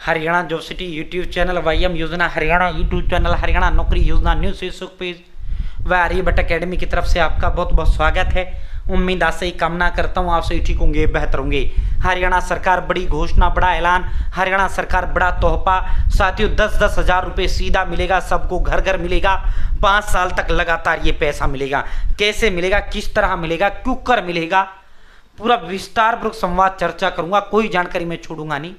Haryana job city YouTube channel, YM योजना Haryana YouTube channel, Haryana नौकरी योजना न्यूज फेसबुक पेज व आर्यभट्ट अकेडमी की तरफ से आपका बहुत बहुत स्वागत है। उम्मीद आज से ही कामना करता हूँ आप सही ठीक होंगे, बेहतर होंगे। हरियाणा सरकार बड़ी घोषणा, बड़ा ऐलान, हरियाणा सरकार बड़ा तोहफा। साथियों 10-10 हज़ार रुपये सीधा मिलेगा, सबको घर घर मिलेगा। 5 साल तक लगातार ये पैसा मिलेगा। कैसे मिलेगा, किस तरह मिलेगा, क्यों कर मिलेगा, पूरा विस्तार पूर्वक संवाद चर्चा करूंगा, कोई जानकारी मैं छोड़ूंगा नहीं।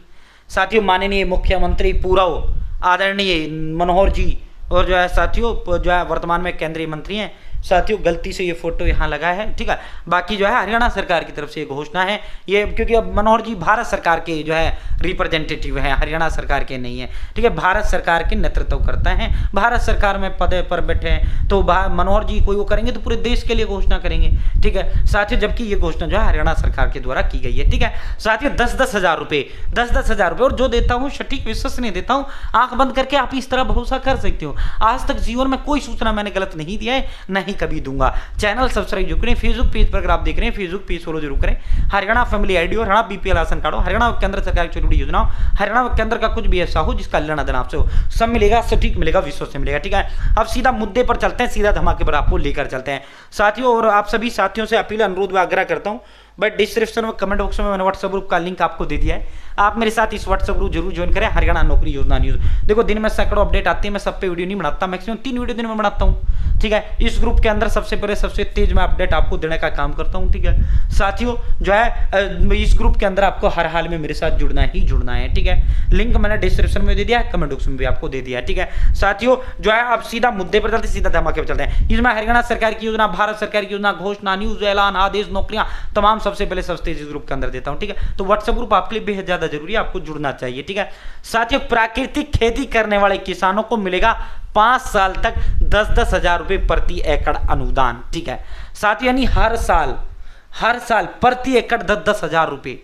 साथियों माननीय मुख्यमंत्री पूर्व आदरणीय मनोहर जी और जो है साथियों जो है वर्तमान में केंद्रीय मंत्री हैं। साथियों गलती से ये फोटो यहाँ लगा है, ठीक है। बाकी जो है हरियाणा सरकार की तरफ से ये घोषणा है, ये क्योंकि अब मनोहर जी भारत सरकार के जो है रिप्रेजेंटेटिव हैं, हरियाणा सरकार के नहीं है, ठीक है। भारत सरकार के नेतृत्व करता है, भारत सरकार में पद पर बैठे हैं, तो मनोहर जी कोई वो करेंगे तो पूरे देश के लिए घोषणा करेंगे, ठीक है। साथियों जबकि ये घोषणा जो है हरियाणा सरकार के द्वारा की गई है, ठीक है। साथियों 10-10 हज़ार रुपये, 10-10 हज़ार रुपये, और जो देता हूँ सटीक विश्वसनीय देता हूँ, आंख बंद करके आप इस तरह भरोसा कर सकते हो। आज तक जीवन में कोई सूचना मैंने गलत नहीं दिया है, नहीं कभी दूंगा। चैनल सब्सक्राइब जरूर करें, फेसबुक पेज पर अगर आप देख रहे हैं फेसबुक पेज फॉलो जरूर करें। हरियाणा फैमिली आईडी और हरियाणा बीपीएल राशन कार्ड हो, हरियाणा केंद्र सरकार की जुड़ी योजना हो, हरियाणा केंद्र का कुछ भी ऐसा हो जिसका लेना देना आपसे हो, सब मिलेगा, सटीक मिलेगा, विश्व से मिलेगा, ठीक है। अब सीधा मुद्दे पर चलते हैं, सीधा धमाके पर आपको लेकर चलते हैं साथियों। और आप सभी साथियों से अपील, अनुरोध व आग्रह करता हूं, बट डिस्क्रिप्शन में कमेंट बॉक्स में मैंने व्हाट्सएप ग्रुप का लिंक आपको दे दिया है, आप मेरे साथ इस व्हाट्सएप ग्रुप जरूर ज्वाइन करें। हरियाणा नौकरी योजना न्यूज, देखो दिन में सैकड़ों अपडेट आती है, मैं सब पे वीडियो नहीं बनाता, मैक्सिमम 3 वीडियो दिन में बनाता हूँ, ठीक है। इस ग्रुप के अंदर सबसे पहले सबसे तेज मैं अपडेट आपको देने का काम करता हूँ, ठीक है। साथियों जो है इस ग्रुप के अंदर आपको हर हाल में मेरे साथ जुड़ना ही जुड़ना है, ठीक है। लिंक मैंने डिस्क्रिप्शन में दे दिया है, कमेंट बॉक्स में भी आपको दे दिया है, ठीक है। साथियों जो है आप सीधा मुद्दे पर चलते, सीधा धमाके पर चलते हैं। इसमें हरियाणा सरकार की योजना, भारत सरकार की योजना, घोषणा, न्यूज, ऐलान, आदेश, नौकरियां, तमाम सबसे पहले सबसे तेज ग्रुप के अंदर देता हूं, ठीक है। तो व्हाट्सएप ग्रुप आपके लिए बेहद ज्यादा जरूरी है, आपको जुड़ना चाहिए, ठीक है। साथियों प्राकृतिक खेती करने वाले किसानों को मिलेगा 5 साल तक 10-10 हज़ार रुपये प्रति एकड़ अनुदान, ठीक है। साथियों यानी हर साल प्रति एकड़ 10-10 हज़ार रुपये।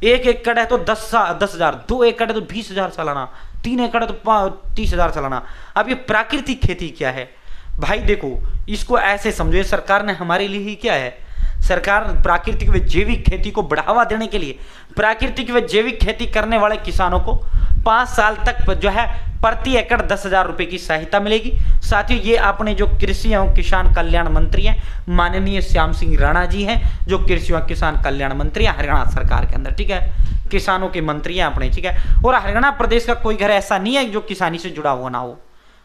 1 एकड़ है तो 10 हज़ार, 2 एकड़ है तो 20 हज़ार सालाना, 3 एकड़ है तो 30 हज़ार सालाना। अब ये प्राकृतिक खेती क्या है भाई, देखो इसको ऐसे समझो, सरकार ने हमारे लिए ही क्या है, सरकार प्राकृतिक व जैविक खेती को बढ़ावा देने के लिए प्राकृतिक व जैविक खेती करने वाले किसानों को 5 साल तक जो है प्रति एकड़ 10 हज़ार रुपये की सहायता मिलेगी। साथियों ये अपने जो कृषि एवं किसान कल्याण मंत्री हैं माननीय श्याम सिंह राणा जी हैं, जो कृषि एवं किसान कल्याण मंत्री हैं हरियाणा सरकार के अंदर, ठीक है। किसानों के मंत्री हैं अपने, ठीक है। और हरियाणा प्रदेश का कोई घर ऐसा नहीं है जो किसानी से जुड़ा हुआ ना हो।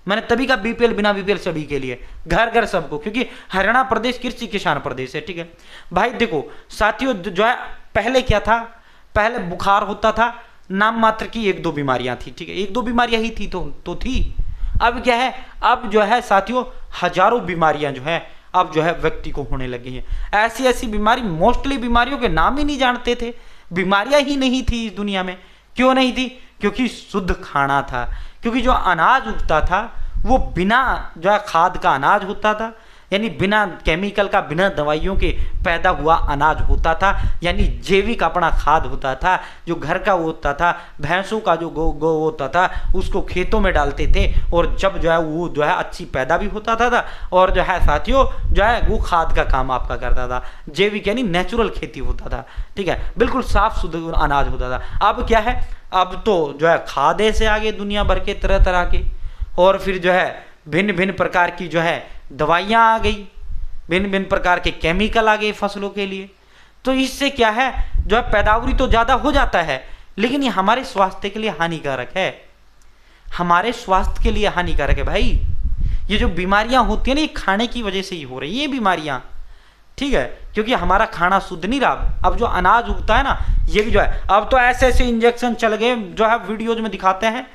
मैंने तभी का बीपीएल, बिना बीपीएल सभी के लिए, घर घर सबको, क्योंकि हरियाणा प्रदेश कृषि किसान प्रदेश है, ठीक है भाई। देखो साथियों जो है पहले क्या था, पहले बुखार होता था, नाम मात्र की 1-2 बीमारियां थी, ठीक है, 1-2 बीमारियां ही थी तो थी। अब क्या है, अब जो है साथियों हजारों बीमारियां जो है अब जो है व्यक्ति को होने लगी हैं। ऐसी ऐसी बीमारी, मोस्टली बीमारियों के नाम ही नहीं जानते थे, बीमारियां ही नहीं थी इस दुनिया में। क्यों नहीं थी? क्योंकि शुद्ध खाना था, क्योंकि जो अनाज उगता था वो बिना जो है खाद का अनाज होता था, यानी बिना केमिकल का, बिना दवाइयों के पैदा हुआ अनाज होता था, यानी जैविक अपना खाद होता था, जो घर का होता था, भैंसों का जो गो होता था उसको खेतों में डालते थे, और जब जो है वो जो है अच्छी पैदा भी होता था और जो है साथियों जो है वो खाद का काम आपका करता था। जैविक यानी नेचुरल खेती होता था, ठीक है, बिल्कुल साफ शुद्ध अनाज होता था। अब क्या है, अब तो जो है खादे से आगे दुनिया भर के तरह तरह के, और फिर जो है भिन्न भिन्न प्रकार की जो है दवाइयाँ आ गई, भिन्न भिन्न प्रकार के केमिकल आ गए फसलों के लिए। तो इससे क्या है, जो है पैदावारी तो ज़्यादा हो जाता है, लेकिन ये हमारे स्वास्थ्य के लिए हानिकारक है, हमारे स्वास्थ्य के लिए हानिकारक है भाई। ये जो बीमारियां होती है ना, ये खाने की वजह से ही हो रही है ये बीमारियां, ठीक है, क्योंकि हमारा खाना शुद्ध नहीं रहा। अब जो अनाज उगता है ना, ये भी जो है, अब तो ऐसे ऐसे इंजेक्शन चल गए, जो है वीडियोज में दिखाते हैं,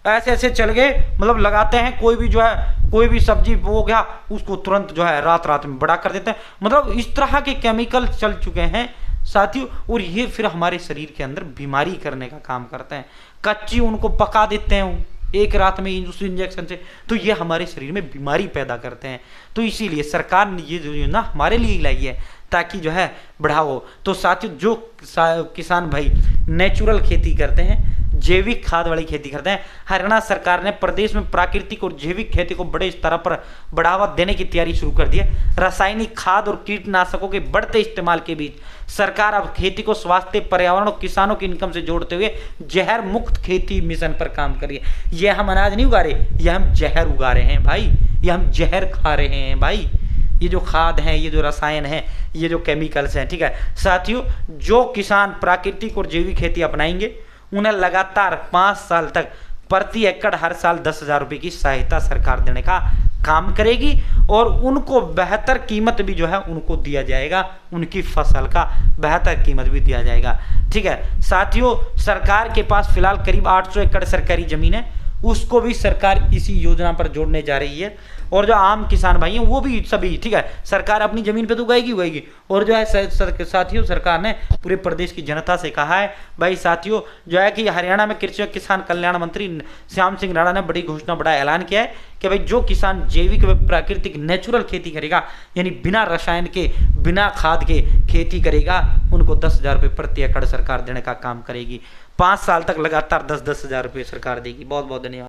ऐसे ऐसे चल गए, मतलब लगाते हैं, कोई भी जो है कोई भी सब्जी हो गया उसको तुरंत जो है रात में बड़ा कर देते हैं। मतलब इस तरह के केमिकल चल चुके हैं साथियों, और ये फिर हमारे शरीर के अंदर बीमारी करने का काम करते हैं। कच्ची उनको पका देते हैं एक रात में उस इंजेक्शन से, तो ये हमारे शरीर में बीमारी पैदा करते हैं। तो इसीलिए सरकार ने ये जो योजना हमारे लिए लाई है, ताकि जो है बढ़ाओ। तो साथियों जो किसान भाई नेचुरल खेती करते हैं, जैविक खाद वाली खेती करते हैं। हरियाणा सरकार ने प्रदेश में प्राकृतिक और जैविक खेती को बड़े स्तर पर बढ़ावा देने की तैयारी शुरू कर दी है। रासायनिक खाद और कीटनाशकों के बढ़ते इस्तेमाल के बीच सरकार अब खेती को स्वास्थ्य, पर्यावरण और किसानों की इनकम से जोड़ते हुए जहर मुक्त खेती मिशन पर काम कर रही है। यह हम अनाज नहीं उगा रहे, यह हम जहर उगा रहे हैं भाई, ये हम जहर खा रहे हैं भाई। ये जो खाद हैं, ये जो रसायन हैं, ये जो केमिकल्स हैं, ठीक है साथियों। जो किसान प्राकृतिक और जैविक खेती अपनाएंगे उन्हें लगातार 5 साल तक प्रति एकड़ हर साल 10,000 रुपये की सहायता सरकार देने का काम करेगी और उनको बेहतर कीमत भी जो है उनको दिया जाएगा, उनकी फसल का बेहतर कीमत भी दिया जाएगा, ठीक है साथियों। सरकार के पास फिलहाल करीब 800 एकड़ सरकारी जमीन है, उसको भी सरकार इसी योजना पर जोड़ने जा रही है। और जो आम किसान भाई हैं वो भी सभी, ठीक है, सरकार अपनी जमीन पे तो उगाएगी। और जो है साथियों सरकार ने पूरे प्रदेश की जनता से कहा है भाई साथियों जो है कि हरियाणा में कृषि और किसान कल्याण मंत्री श्याम सिंह राणा ने बड़ी घोषणा, बड़ा ऐलान किया है कि भाई जो किसान जैविक व प्राकृतिक नेचुरल खेती करेगा, यानी बिना रसायन के, बिना खाद के खेती करेगा, उनको 10,000 रुपये प्रति एकड़ सरकार देने का काम करेगी। 5 साल तक लगातार 10-10 हज़ार रुपये सरकार देगी। बहुत बहुत धन्यवाद।